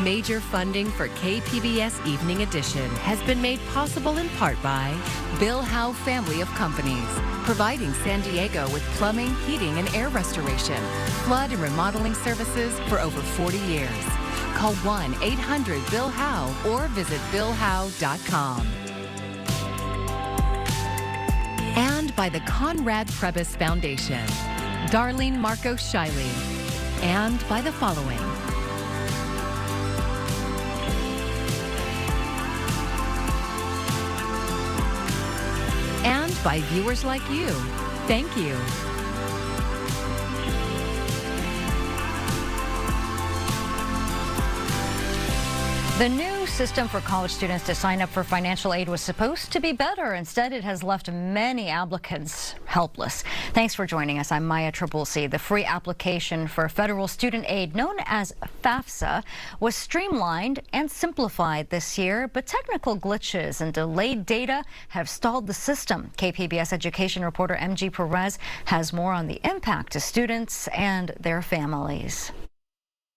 Major funding for KPBS Evening Edition has been made possible in part by Bill Howe Family of Companies, providing San Diego with plumbing, heating, and air restoration, flood and remodeling services for over 40 years. Call 1-800-BILL-HOWE or visit billhowe.com. And by the Conrad Prebys Foundation, Darlene Marcos Shiley, and by the following. And by viewers like you. Thank you. The new system for college students to sign up for financial aid was supposed to be better. Instead, it has left many applicants helpless. Thanks for joining us. I'm Maya Trabulsi. The free application for federal student aid, known as FAFSA, was streamlined and simplified this year, but technical glitches and delayed data have stalled the system. KPBS education reporter MG Perez has more on the impact to students and their families.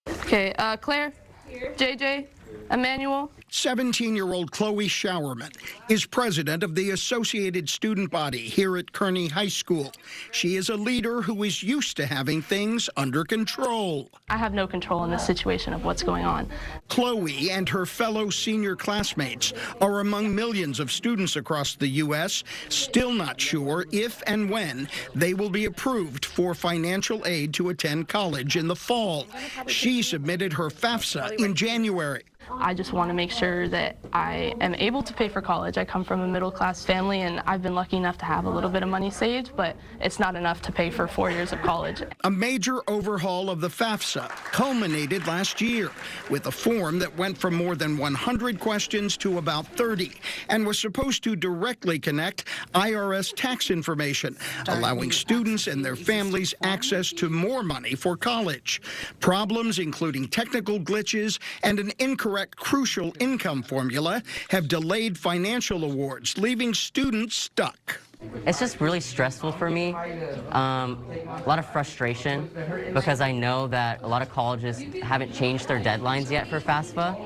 Okay, Claire, here. JJ, Emmanuel. 17-year-old Chloe Showerman is president of the Associated Student Body here at Kearney High School. She is a leader who is used to having things under control. I have no control in this situation of what's going on. Chloe and her fellow senior classmates are among millions of students across the U.S. still not sure if and when they will be approved for financial aid to attend college in the fall. She submitted her FAFSA in January. I just want to make sure that I am able to pay for college. I come from a middle-class family, and I've been lucky enough to have a little bit of money saved, but it's not enough to pay for 4 years of college. A major overhaul of the FAFSA culminated last year with a form that went from more than 100 questions to about 30 and was supposed to directly connect IRS tax information, allowing students and their families access to more money for college. Problems including technical glitches and an incorrect crucial income formula have delayed financial awards, leaving students stuck. It's just really stressful for me, a lot of frustration, because I know that a lot of colleges haven't changed their deadlines yet for FAFSA,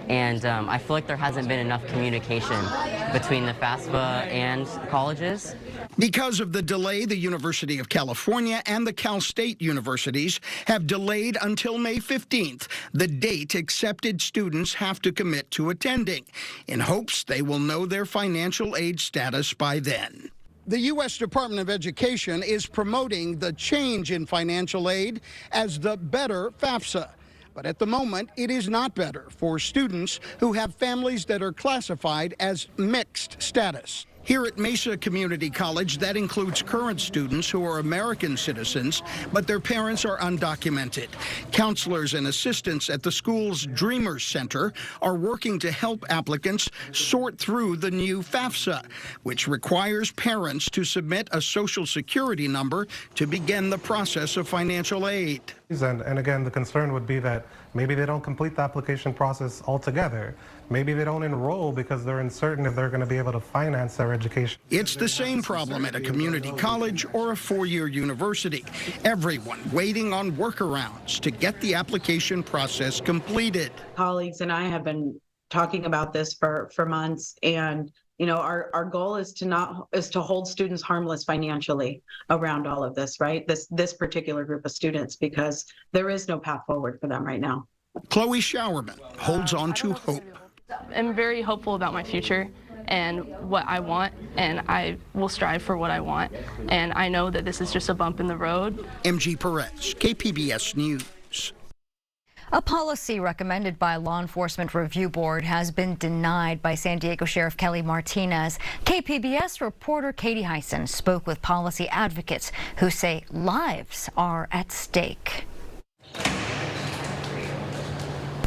and I feel like there hasn't been enough communication between the FAFSA and colleges. Because of the delay, the University of California and the Cal State universities have delayed until May 15th, the date accepted students have to commit to attending, in hopes they will know their financial aid status by then. The U.S. Department of Education is promoting the change in financial aid as the better FAFSA. But at the moment, it is not better for students who have families that are classified as mixed status. Here at Mesa Community College, that includes current students who are American citizens, but their parents are undocumented. Counselors and assistants at the school's Dreamers Center are working to help applicants sort through the new FAFSA, which requires parents to submit a Social Security number to begin the process of financial aid. And again, the concern would be that maybe they don't complete the application process altogether. Maybe they don't enroll because they're uncertain if they're going to be able to finance their education. It's the same problem at a community college or a four-year university. Everyone waiting on workarounds to get the application process completed. Colleagues and I have been talking about this for months, and you know, our goal is to hold students harmless financially around all of this, right? This particular group of students, because there is no path forward for them right now. Chloe Showerman holds on to hope. I'm very hopeful about my future and what I want, and I will strive for what I want. And I know that this is just a bump in the road. MG Perez, KPBS News. A policy recommended by a law enforcement review board has been denied by San Diego Sheriff Kelly Martinez. KPBS reporter Katie Hyson spoke with policy advocates who say lives are at stake.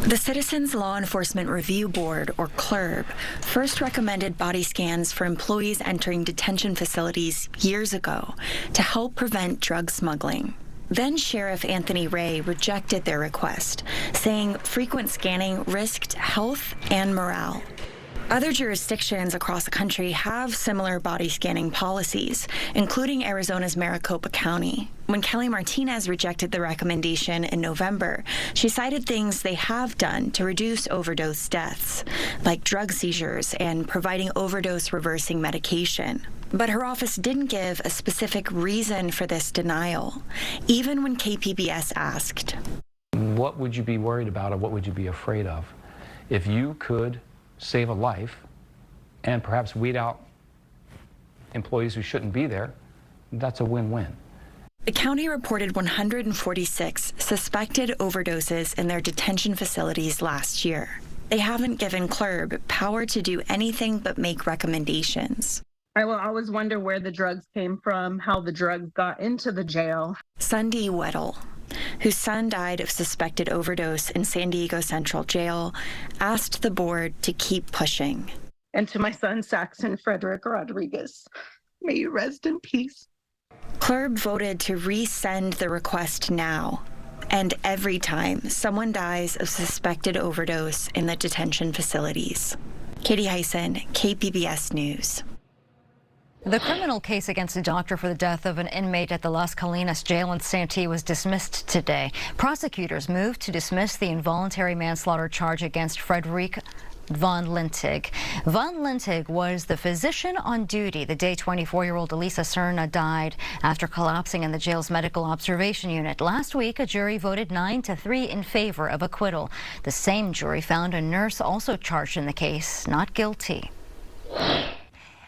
The Citizens Law Enforcement Review Board, or CLRB, first recommended body scans for employees entering detention facilities years ago to help prevent drug smuggling. Then Sheriff Anthony Ray rejected their request, saying frequent scanning risked health and morale. Other jurisdictions across the country have similar body scanning policies, including Arizona's Maricopa County. When Kelly Martinez rejected the recommendation in November, she cited things they have done to reduce overdose deaths, like drug seizures and providing overdose reversing medication. But her office didn't give a specific reason for this denial, even when KPBS asked. What would you be worried about, or what would you be afraid of? If you could save a life and perhaps weed out employees who shouldn't be there, that's a win-win. The county reported 146 suspected overdoses in their detention facilities last year. They haven't given CLRB power to do anything but make recommendations. I will always wonder where the drugs came from, how the drugs got into the jail. Sunday Weddle, whose son died of suspected overdose in San Diego Central Jail, asked the board to keep pushing. And to my son, Saxon Frederick Rodriguez, may you rest in peace. CLRB voted to resend the request now, and every time someone dies of suspected overdose in the detention facilities. Katie Hyson, KPBS News. The criminal case against a doctor for the death of an inmate at the Las Colinas jail in Santee was dismissed today. Prosecutors moved to dismiss the involuntary manslaughter charge against Frederick Von Lintig. Von Lintig was the physician on duty the day 24-year-old Elisa Serna died after collapsing in the jail's medical observation unit. Last week, a jury voted 9-3 in favor of acquittal. The same jury found a nurse also charged in the case not guilty.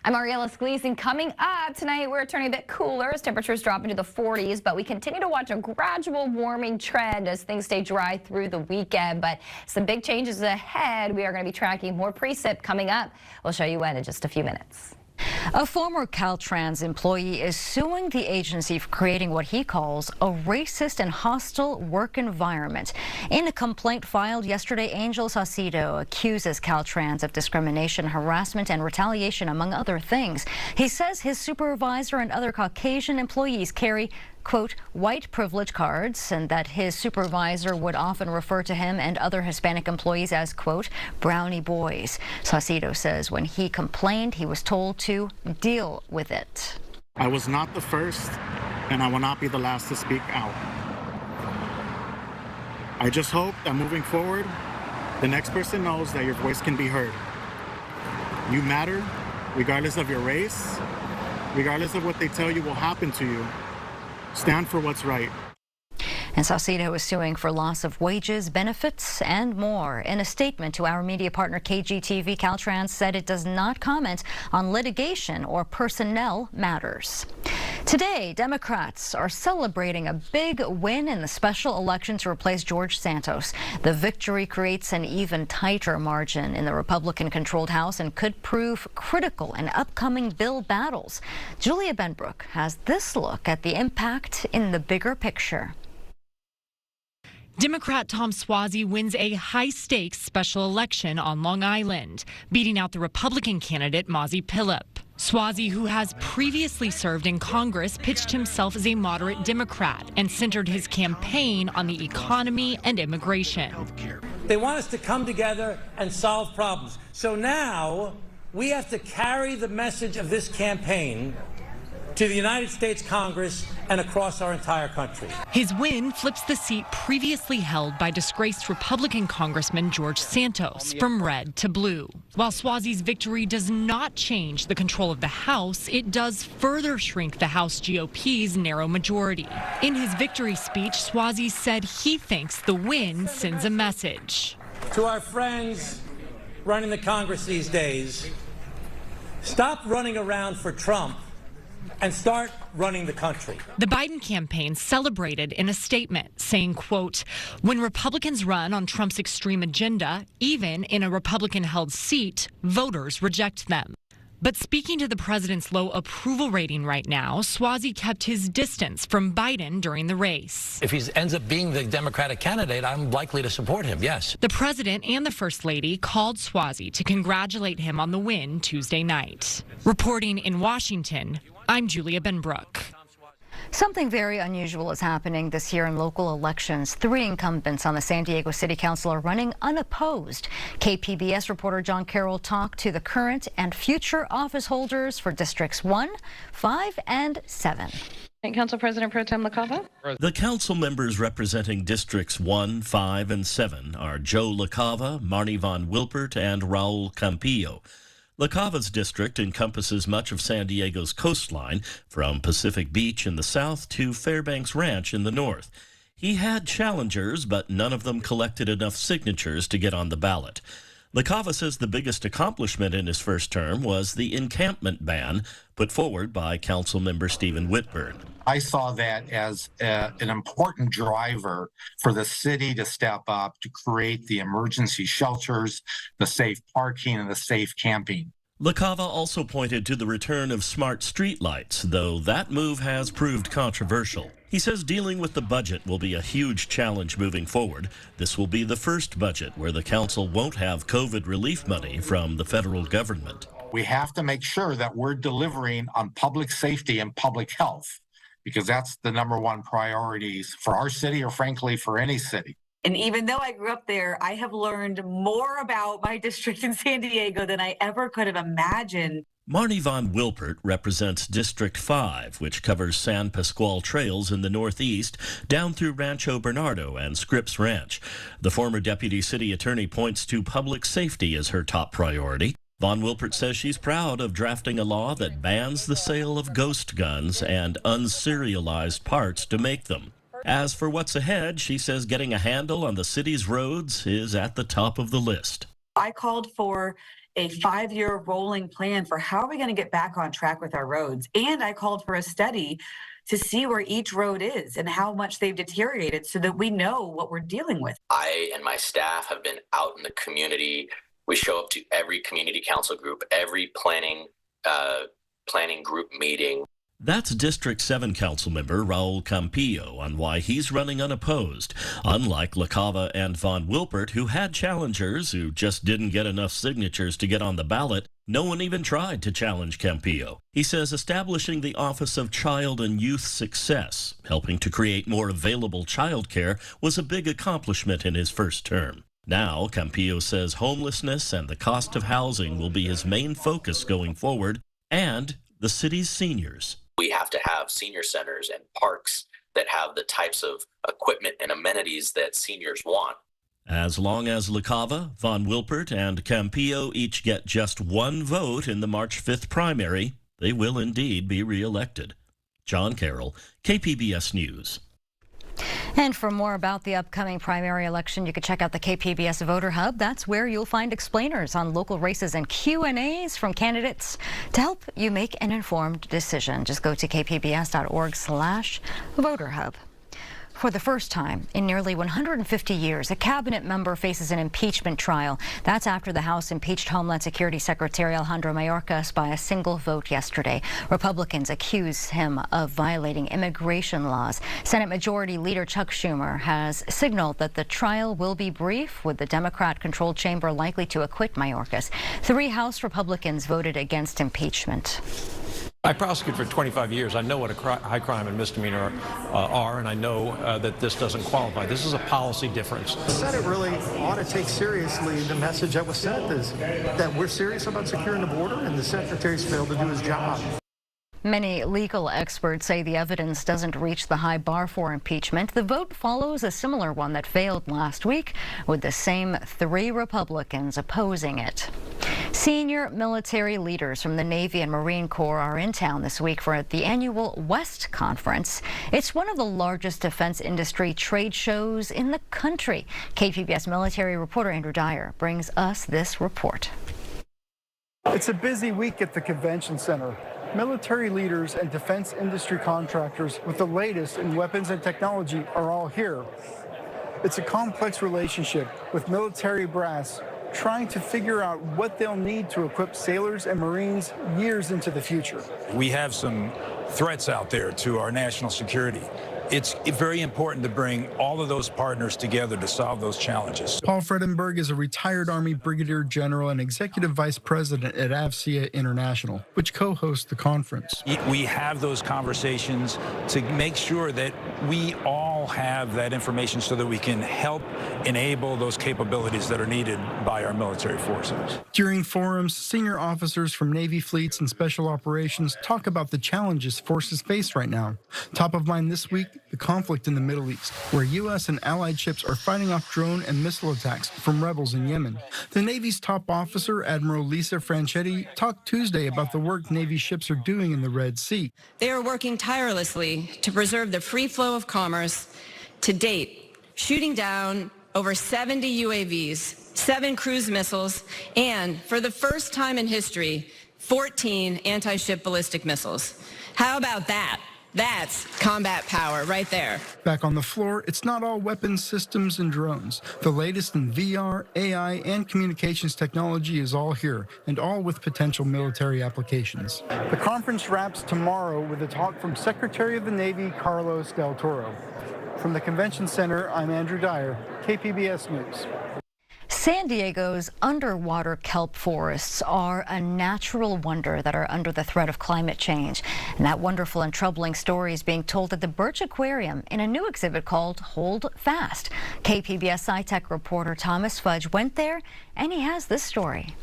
I'm Ariella Scalise, and coming up tonight, we're turning a bit cooler as temperatures drop into the 40s, but we continue to watch a gradual warming trend as things stay dry through the weekend. But some big changes ahead. We are going to be tracking more precip coming up. We'll show you when in just a few minutes. A former Caltrans employee is suing the agency for creating what he calls a racist and hostile work environment. In a complaint filed yesterday, Angel Saucedo accuses Caltrans of discrimination, harassment, and retaliation, among other things. He says his supervisor and other Caucasian employees carry, quote, white privilege cards, and that his supervisor would often refer to him and other Hispanic employees as, quote, brownie boys. Saucedo says when he complained, he was told to deal with it. I was not the first, and I will not be the last to speak out. I just hope that moving forward, the next person knows that your voice can be heard. You matter, regardless of your race, regardless of what they tell you will happen to you. Stand for what's right. And Saucedo is suing for loss of wages, benefits, and more. In a statement to our media partner KGTV, Caltrans said it does not comment on litigation or personnel matters. Today, Democrats are celebrating a big win in the special election to replace George Santos. The victory creates an even tighter margin in the Republican-controlled House and could prove critical in upcoming bill battles. Julia Benbrook has this look at the impact in the bigger picture. Democrat Tom Suozzi wins a high-stakes special election on Long Island, beating out the Republican candidate Mazi Pilip. Suozzi, who has previously served in Congress, pitched himself as a moderate Democrat and centered his campaign on the economy and immigration. They want us to come together and solve problems. So now we have to carry the message of this campaign to the United States Congress and across our entire country. His win flips the seat previously held by disgraced Republican Congressman George Santos from red to blue. While Suozzi's victory does not change the control of the House, it does further shrink the House GOP's narrow majority. In his victory speech, Suozzi said he thinks the win sends a message. To our friends running the Congress these days, stop running around for Trump and start running the country. The Biden campaign celebrated in a statement saying, quote, when Republicans run on Trump's extreme agenda, even in a Republican-held seat, voters reject them. But speaking to the president's low approval rating right now, Suozzi kept his distance from Biden during the race. If he ends up being the Democratic candidate, I'm likely to support him, yes. The president and the first lady called Suozzi to congratulate him on the win Tuesday night. Reporting in Washington, I'm Julia Benbrook. Something very unusual is happening this year in local elections. 3 incumbents on the San Diego City Council are running unopposed. KPBS reporter John Carroll talked to the current and future office holders for Districts 1, 5, and 7. Council President Pro Tem LaCava. The council members representing Districts 1, 5, and 7 are Joe LaCava, Marnie Von Wilpert, and Raul Campillo. LaCava's district encompasses much of San Diego's coastline, from Pacific Beach in the south to Fairbanks Ranch in the north. He had challengers, but none of them collected enough signatures to get on the ballot. LaCava says the biggest accomplishment in his first term was the encampment ban put forward by Councilmember Stephen Whitburn. I saw that as an important driver for the city to step up to create the emergency shelters, the safe parking, and the safe camping. LaCava also pointed to the return of smart streetlights, though that move has proved controversial. He says dealing with the budget will be a huge challenge moving forward. This will be the first budget where the council won't have COVID relief money from the federal government. We have to make sure that we're delivering on public safety and public health, because that's the #1 priorities for our city, or frankly for any city. And even though I grew up there, I have learned more about my district in San Diego than I ever could have imagined. Marnie Von Wilpert represents District 5, which covers San Pasqual trails in the northeast down through Rancho Bernardo and Scripps Ranch. The former deputy city attorney points to public safety as her top priority. Von Wilpert says she's proud of drafting a law that bans the sale of ghost guns and unserialized parts to make them. As for what's ahead, she says getting a handle on the city's roads is at the top of the list. I called for a 5-year rolling plan for how are we going to get back on track with our roads. And I called for a study to see where each road is and how much they've deteriorated so that we know what we're dealing with. I and my staff have been out in the community. We show up to every community council group, every planning group meeting. That's District 7 Councilmember Raul Campillo on why he's running unopposed. Unlike LaCava and Von Wilpert, who had challengers who just didn't get enough signatures to get on the ballot, no one even tried to challenge Campillo. He says establishing the Office of Child and Youth Success, helping to create more available child care, was a big accomplishment in his first term. Now, Campillo says homelessness and the cost of housing will be his main focus going forward, and the city's seniors. We have to have senior centers and parks that have the types of equipment and amenities that seniors want. As long as LaCava, Von Wilpert, and Campillo each get just 1 vote in the March 5th primary, they will indeed be reelected. John Carroll, KPBS News. And for more about the upcoming primary election, you can check out the KPBS Voter Hub. That's where you'll find explainers on local races and Q&As from candidates to help you make an informed decision. Just go to kpbs.org/voterhub. For the first time in nearly 150 years, a cabinet member faces an impeachment trial. That's after the House impeached Homeland Security Secretary Alejandro Mayorkas by a single vote yesterday. Republicans accuse him of violating immigration laws. Senate Majority Leader Chuck Schumer has signaled that the trial will be brief, with the Democrat-controlled chamber likely to acquit Mayorkas. 3 House Republicans voted against impeachment. I prosecuted for 25 years. I know what a high crime and misdemeanor are, and I know that this doesn't qualify. This is a policy difference. The Senate really ought to take seriously the message that was sent, is that we're serious about securing the border, and the Secretary's failed to do his job. Many legal experts say the evidence doesn't reach the high bar for impeachment. The vote follows a similar one that failed last week, with the same 3 Republicans opposing it. Senior military leaders from the Navy and Marine Corps are in town this week for the annual West Conference. It's one of the largest defense industry trade shows in the country. KPBS military reporter Andrew Dyer brings us this report. It's a busy week at the convention center. Military leaders and defense industry contractors with the latest in weapons and technology are all here. It's a complex relationship with military brass trying to figure out what they'll need to equip sailors and Marines years into the future. We have some threats out there to our national security. It's very important to bring all of those partners together to solve those challenges. Paul Fredenberg is a retired Army Brigadier General and Executive Vice President at AVCIA International, which co-hosts the conference. We have those conversations to make sure that we all have that information so that we can help enable those capabilities that are needed by our military forces. During forums, senior officers from Navy fleets and special operations talk about the challenges forces face right now. Top of mind this week, the conflict in the Middle East, where U.S. and allied ships are fighting off drone and missile attacks from rebels in Yemen. The Navy's top officer, Admiral Lisa Franchetti, talked Tuesday about the work Navy ships are doing in the Red Sea. They are working tirelessly to preserve the free flow of commerce. To date, shooting down over 70 UAVs, 7 cruise missiles, and, for the first time in history, 14 anti-ship ballistic missiles. How about that? That's combat power right there. Back on the floor, it's not all weapons systems and drones. The latest in VR, AI, and communications technology is all here, and all with potential military applications. The conference wraps tomorrow with a talk from Secretary of the Navy Carlos Del Toro. From the Convention Center, I'm Andrew Dyer, KPBS News. San Diego's underwater kelp forests are a natural wonder that are under the threat of climate change. And that wonderful and troubling story is being told at the Birch Aquarium in a new exhibit called Hold Fast. KPBS SciTech reporter Thomas Fudge went there, and he has this story.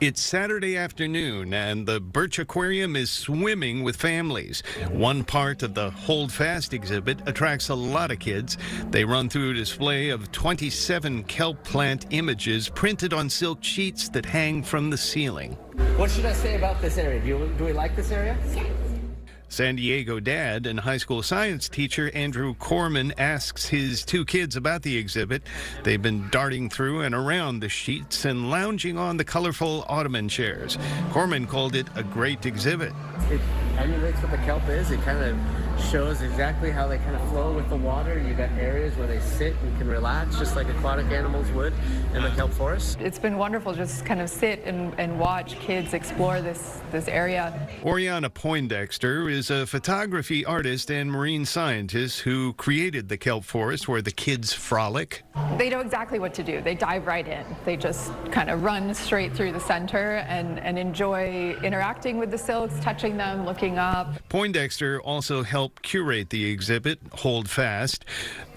It's Saturday afternoon, and the Birch Aquarium is swimming with families. One part of the Hold Fast exhibit attracts a lot of kids. They run through a display of 27 kelp plant images printed on silk sheets that hang from the ceiling. What should I say about this area? Do we like this area? Yeah. San Diego dad and high school science teacher Andrew Corman asks his 2 kids about the exhibit. They've been darting through and around the sheets and lounging on the colorful ottoman chairs. Corman called it a great exhibit. It emulates what the kelp is. It kind of shows exactly how they kind of flow with the water. You got areas where they sit and can relax just like aquatic animals would in the kelp forest. It's been wonderful just kind of sit and watch kids explore this area. Oriana Poindexter is a photography artist and marine scientist who created the kelp forest where the kids frolic. They know exactly what to do. They dive right in. They just kind of run straight through the center and enjoy interacting with the silks, touching them, looking up. Poindexter also helped curate the exhibit, Hold Fast.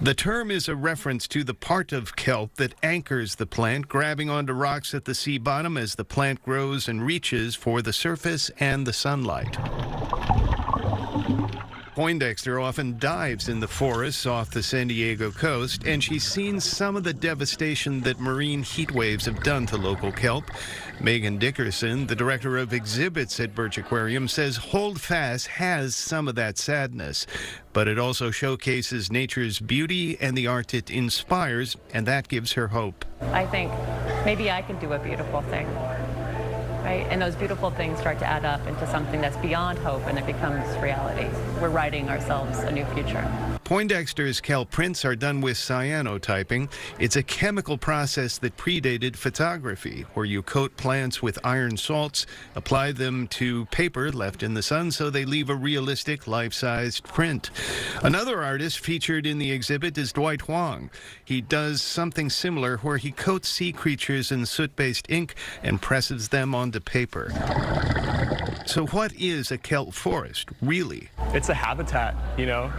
The term is a reference to the part of kelp that anchors the plant, grabbing onto rocks at the sea bottom as the plant grows and reaches for the surface and the sunlight. Poindexter often dives in the forests off the San Diego coast, and she's seen some of the devastation that marine heat waves have done to local kelp. Megan Dickerson, the director of exhibits at Birch Aquarium, says Hold Fast has some of that sadness, but it also showcases nature's beauty and the art it inspires, and that gives her hope. I think maybe I can do a beautiful thing. Right? And those beautiful things start to add up into something that's beyond hope, and it becomes reality. We're writing ourselves a new future. Poindexter's kelp prints are done with cyanotyping. It's a chemical process that predated photography, where you coat plants with iron salts, apply them to paper left in the sun so they leave a realistic, life-sized print. Another artist featured in the exhibit is Dwight Huang. He does something similar where he coats sea creatures in soot-based ink and presses them onto paper. So what is a kelp forest, really? It's a habitat, you know.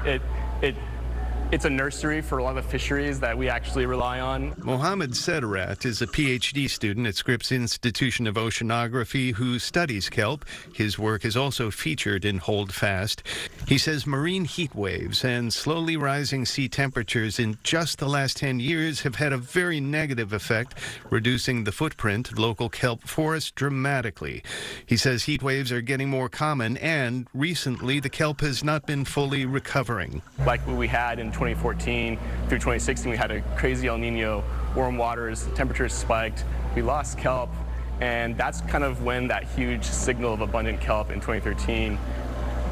It's a nursery for a lot of the fisheries that we actually rely on. Mohammed Sedarat is a PhD student at Scripps Institution of Oceanography who studies kelp. His work is also featured in Hold Fast. He says marine heat waves and slowly rising sea temperatures in just the last 10 years have had a very negative effect, reducing the footprint of local kelp forests dramatically. He says heat waves are getting more common, and recently the kelp has not been fully recovering. Like what we had in 2014 through 2016, we had a crazy El Nino, warm waters, temperatures spiked, we lost kelp, and that's kind of when that huge signal of abundant kelp in 2013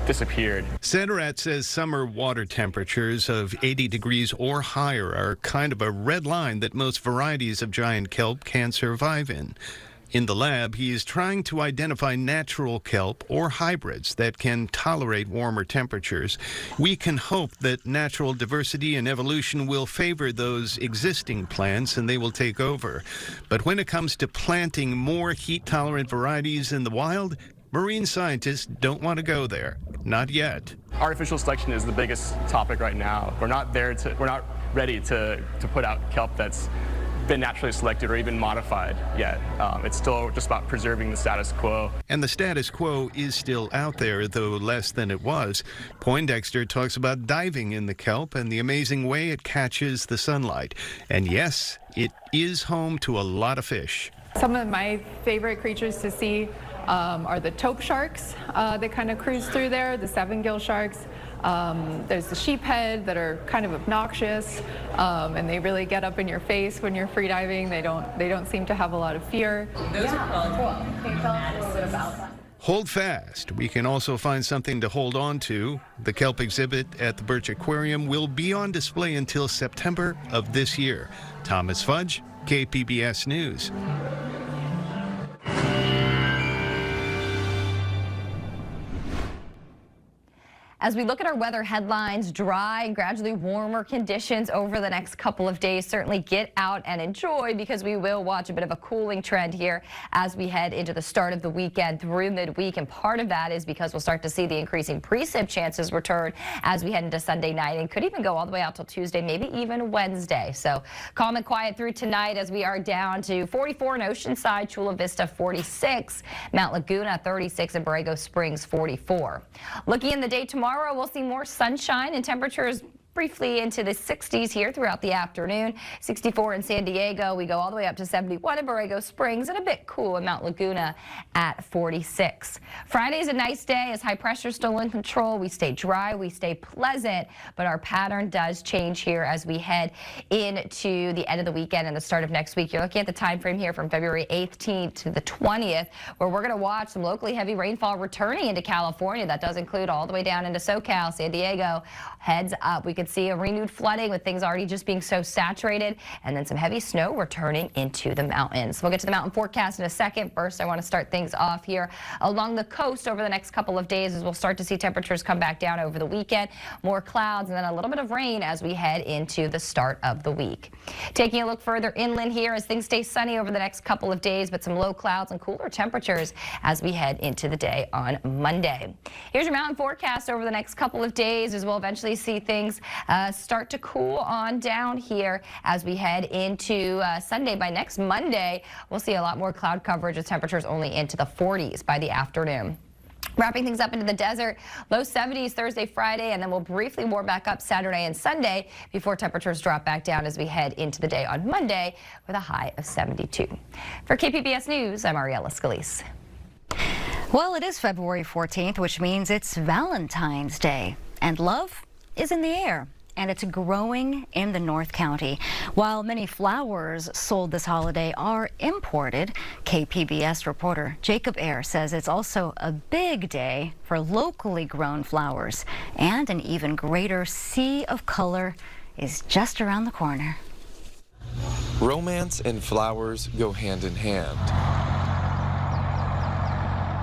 disappeared. Sedarat says summer water temperatures of 80 degrees or higher are kind of a red line that most varieties of giant kelp can't survive in. In the lab, he is trying to identify natural kelp or hybrids that can tolerate warmer temperatures. We can hope that natural diversity and evolution will favor those existing plants and they will take over. But when it comes to planting more heat-tolerant varieties in the wild, marine scientists don't want to go there. Not yet. Artificial selection is the biggest topic right now. We're not ready to put out kelp that's been naturally selected or even modified yet. It's still just about preserving the status quo. And the status quo is still out there, though less than it was. Poindexter talks about diving in the kelp and the amazing way it catches the sunlight. And yes, it is home to a lot of fish. Some of my favorite creatures to see are the taupe sharks that kind of cruise through there, the seven-gill sharks. There's the sheephead that are kind of obnoxious, and they really get up in your face when you're free diving. They don't seem to have a lot of fear. Those are cool. Can you tell us a little bit about that? Hold fast. We can also find something to hold on to. The kelp exhibit at the Birch Aquarium will be on display until September of this year. Thomas Fudge, KPBS News. As we look at our weather headlines, dry, gradually warmer conditions over the next couple of days. Certainly get out and enjoy, because we will watch a bit of a cooling trend here as we head into the start of the weekend through midweek. And part of that is because we'll start to see the increasing precip chances return as we head into Sunday night, and could even go all the way out till Tuesday, maybe even Wednesday. So calm and quiet through tonight as we are down to 44 in Oceanside, Chula Vista 46, Mount Laguna 36, and Borrego Springs 44. Looking in the day tomorrow, we'll see more sunshine and temperatures briefly into the 60s here throughout the afternoon. 64 in San Diego. We go all the way up to 71 in Borrego Springs, and a bit cool in Mount Laguna at 46. Friday is a nice day as high pressure is still in control. We stay dry, we stay pleasant, but our pattern does change here as we head into the end of the weekend and the start of next week. You're looking at the time frame here from February 18th to the 20th, where we're going to watch some locally heavy rainfall returning into California. That does include all the way down into SoCal, San Diego. Heads up. We could see a renewed flooding with things already just being so saturated, and then some heavy snow returning into the mountains. We'll get to the mountain forecast in a second. First, I want to start things off here along the coast over the next couple of days as we'll start to see temperatures come back down over the weekend. More clouds and then a little bit of rain as we head into the start of the week. Taking a look further inland here as things stay sunny over the next couple of days, but some low clouds and cooler temperatures as we head into the day on Monday. Here's your mountain forecast over the next couple of days as we'll eventually see things start to cool on down here as we head into Sunday. By next Monday, we'll see a lot more cloud coverage with temperatures only into the 40s by the afternoon. Wrapping things up into the desert, low 70s Thursday, Friday, and then we'll briefly warm back up Saturday and Sunday before temperatures drop back down as we head into the day on Monday with a high of 72. For KPBS News, I'm Ariella Scalise. Well, it is February 14th, which means it's Valentine's Day, and love is in the air, and it's growing in the North County. While many flowers sold this holiday are imported, KPBS reporter Jacob Ayer says it's also a big day for locally grown flowers, and an even greater sea of color is just around the corner. Romance and flowers go hand in hand.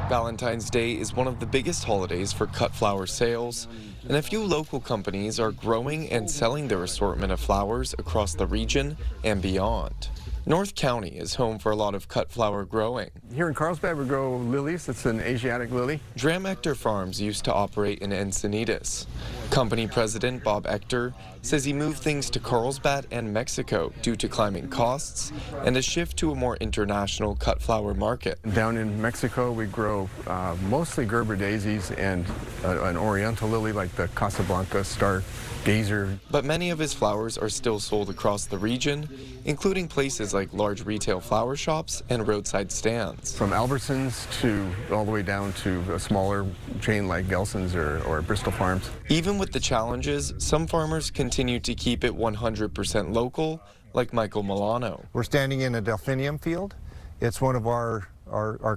Valentine's Day is one of the biggest holidays for cut flower sales, and a few local companies are growing and selling their assortment of flowers across the region and beyond. North County is home for a lot of cut flower growing. Here in Carlsbad, we grow lilies. It's an Asiatic lily. Dram Ector Farms used to operate in Encinitas. Company president Bob Ector says he moved things to Carlsbad and Mexico due to climbing costs and a shift to a more international cut flower market. Down in Mexico, we grow mostly Gerber daisies and an oriental lily like the Casablanca Star Gazer. But many of his flowers are still sold across the region, including places like large retail flower shops and roadside stands. From Albertsons to all the way down to a smaller chain like Gelson's or Bristol Farms. Even with the challenges, some farmers continue to keep it 100% local, like Michael Milano. We're standing in a delphinium field. It's one of our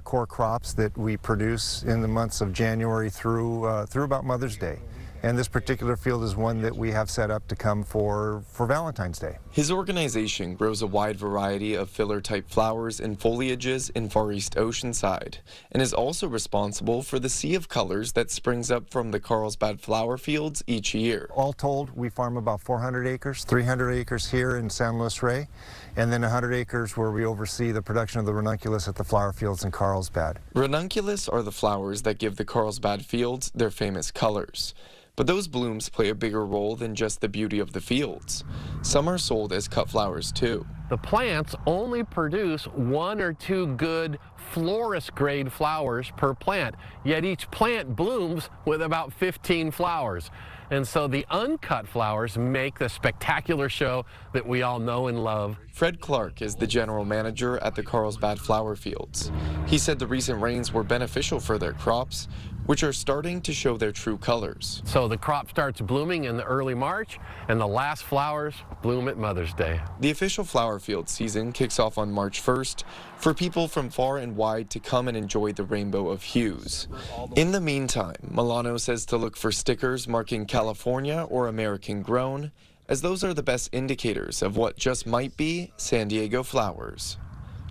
core crops that we produce in the months of January through about Mother's Day. and this particular field is one that we have set up to come for Valentine's Day. His organization grows a wide variety of filler-type flowers and foliages in Far East Oceanside, and is also responsible for the sea of colors that springs up from the Carlsbad flower fields each year. All told, we farm about 400 acres, 300 acres here in San Luis Rey, and then 100 acres where we oversee the production of the ranunculus at the flower fields in Carlsbad. Ranunculus are the flowers that give the Carlsbad fields their famous colors. But those blooms play a bigger role than just the beauty of the fields. Some are sold as cut flowers too. The plants only produce 1 or 2 good florist grade flowers per plant, yet each plant blooms with about 15 flowers. And so the uncut flowers make the spectacular show that we all know and love. Fred Clark is the general manager at the Carlsbad flower fields. He said the recent rains were beneficial for their crops, which are starting to show their true colors. So the crop starts blooming in the early March, and the last flowers bloom at Mother's Day. The official flower field season kicks off on March 1st for people from far and wide to come and enjoy the rainbow of hues. In the meantime, Milano says to look for stickers marking California or American grown, as those are the best indicators of what just might be San Diego flowers.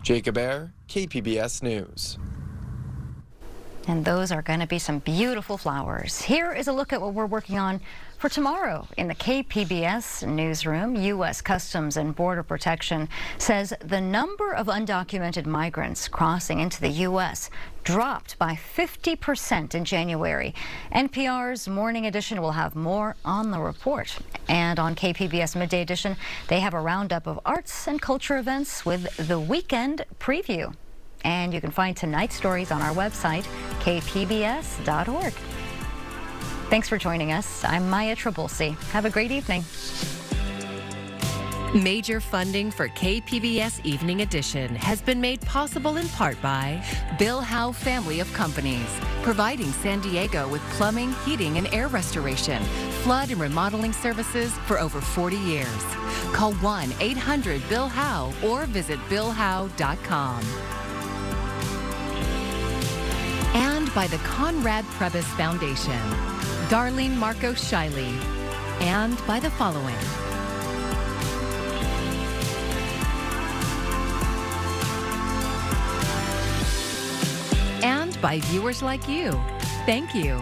Jacob Ayer, KPBS News. And those are going to be some beautiful flowers. Here is a look at what we're working on for tomorrow in the KPBS newsroom. U.S. Customs and Border Protection says the number of undocumented migrants crossing into the U.S. dropped by 50% in January. NPR's Morning Edition will have more on the report. And on KPBS Midday Edition, they have a roundup of arts and culture events with the weekend preview. And you can find tonight's stories on our website, kpbs.org. Thanks for joining us. I'm Maya Trabulsi. Have a great evening. Major funding for KPBS Evening Edition has been made possible in part by Bill Howe Family of Companies, providing San Diego with plumbing, heating, and air restoration, flood and remodeling services for over 40 years. Call 1-800-BILL-HOWE or visit billhowe.com. And by the Conrad Prebys Foundation, Darlene Marcos Shiley, and by the following. And by viewers like you. Thank you.